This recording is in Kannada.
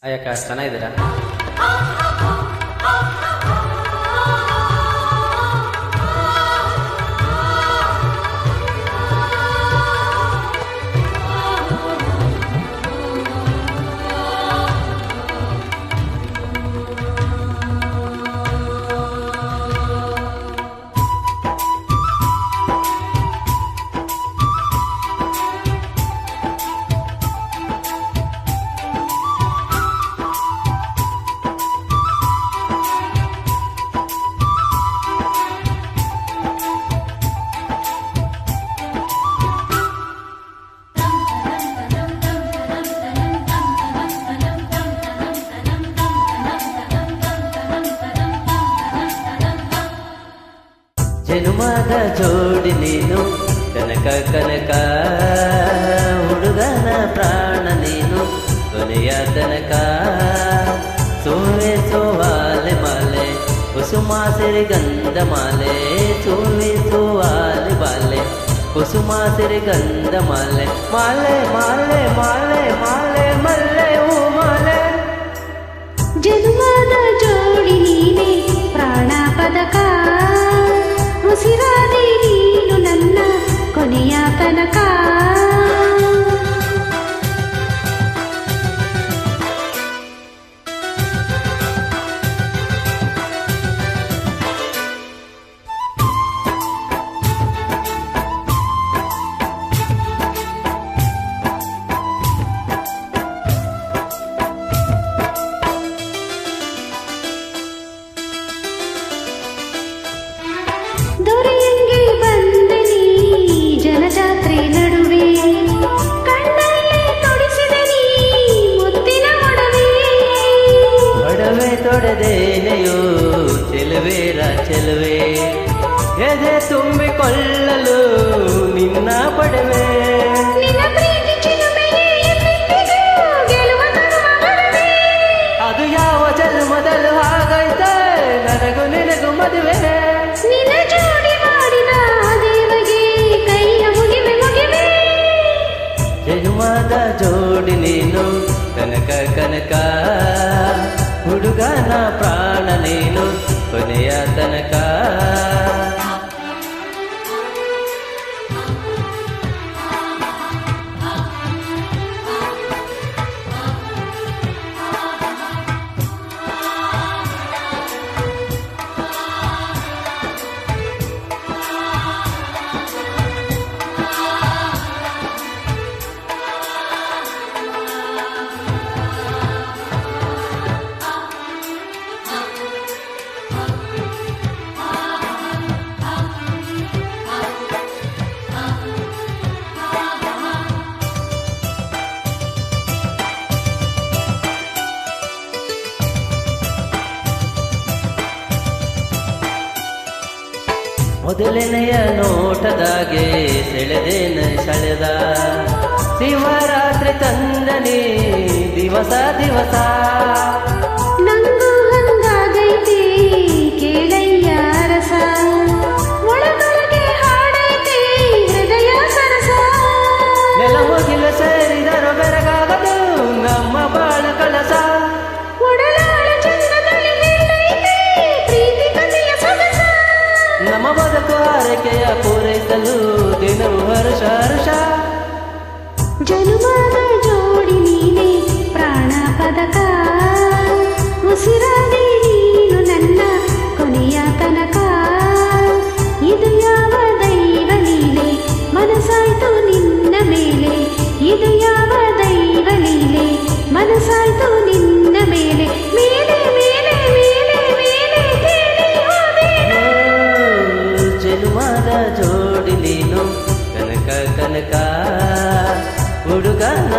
ಅಯ್ಯಕ್ಕ ಚೆನ್ನಾಗಿದ್ದೀರಾ? ಜನುಮದ ಜೋಡಿ ನೀನು ಕನಕ ಕನಕ, ಹುಡುಗನ ಪ್ರಾಣ ನೀನು ಕೊನೆಯ ತನಕ. ಸೋವೆ ಸೋವಾಲೆ ಮಾಲೆ ಕುಸುಮ ಸಿರಿಗಂಧ ಮಾಲೆ, ಸೋವೆ ಸೋವಾಲೆ ಬಾಲೆ ಕುಸುಮ ಸಿರಿಗಂಧ ಮಾಲೆ. ಮಾಲೆ ಮಾಲೆ ಮಾಲೆ ಮಾಲೆ ಮಲ್ಲೆ ಹೂ ಮಾಲೆ. ಜನುಮದ ಜೋಡಿ ನೀನೆ ಪ್ರಾಣ ಪದಕ, ಉಸಿರಾದೆ ನೀನು ನನ್ನ ಕೊನೆಯ ತನಕ. ದೊರೆಯಂಗೆ ಬಂದೆ ನೀ ಜನಜಾತ್ರೆ ನಡುವೆ, ಕಣ್ಣಲ್ಲಿ ತೊಡಿಸಿದೆ ನೀ ಮುತ್ತಿನ ಒಡವೆ. ಒಡವೆ ತೊಡೆದೇನೆಯೋ ಚೆಲುವೇರ ಚೆಲುವೆ, ಎದೆ ತುಂಬಿಕೊಳ್ಳಲು ನಿನ್ನ ಪಡವೆ. ನಿನ್ನ ಪ್ರೀತಿ ಚಿಲುಮೆಯೇ ಎಂದೆಂದಿಗೂ ಗೆಲುವ ತರುವ ಬರುವೆ. ಅದು ಯಾವ ಜನ್ಮದಲ್ಲೂ ಹಾಗೈತೆ ನನಗೂ ನಿನಗೂ ಮದುವೆ. ನಿನ್ನ ಜೋಡಿ ಮಾಡಿದ ದೇವಗೆ ಕೈಯ ಮುಗಿವೆ ಮುಗಿವೆ. ಜನುಮದ ಜೋಡಿ ನೀನು ಕನಕ ಕನಕ, ಹುಡುಗನ ಪ್ರಾಣ ನೀನು ಕೊನೆಯ ತನಕ. ಮೊದಲನೆಯ ನೋಟದಾಗೆ ಸೆಳೆದೇನ ಸೆಳೆದ, ಶಿವರಾತ್ರಿ ತಂದನಿ ದಿವಸ ದಿವಸ. ನಂಗೂ ಹಂಗಾಗೈತೆ ಕೇಳಯ್ಯ ರಸ, ಒಳಗೊಳಗೆ ಹಾಡೈತೆ ಹೃದಯ ಸರಸ. ನೆಲ ಮುಗಿಲು ಸೇರಿದರು ಬೆರಗಾಗದು ನಮ್ಮ ಬಾಳ ಕಳಸ. ಒಡಲಾಳ ಚಂದದಲ್ಲಿ ಹೇಳೈತೆ ಪ್ರೀತಿ ಕಥೆಯ ಸೊಗಸ. ನಮ್ಮ ಬದುಕು ಹಾರೈಕೆಯ ಪೂರೈಸಲು ದಿನವೂ ಹರ್ಷ ಹರ್ಷ. ಜನುಮದ ಜೋಡಿ ನೀನೆ ಪ್ರಾಣ ಪದಕ, ಉಸಿರಾದೆ ನೀನು ನನ್ನ ಕೊನೆಯ ತನಕ. ಇದು ಯಾವ ದೈವ ಲೀಲೆ ಮನಸ್ಸಾಯ್ತು ನಿನ್ನ ಮೇಲೆ, ಇದು ಯಾವ ದೈವ ಲೀಲೆ ಮನಸ್ಸಾಯ್ತು ನಿನ್ನ ಮೇಲೆ. ಮೇಲೆ ಮೇಲೆ ಮೇಲೆ ಮೇಲೆ ಕೇಳಿ ಹೋದೇನು. ಜನುಮದ ಜೋಡಿ ನೀನು ಕನಕ ಕನಕ, ಹುಡುಗನ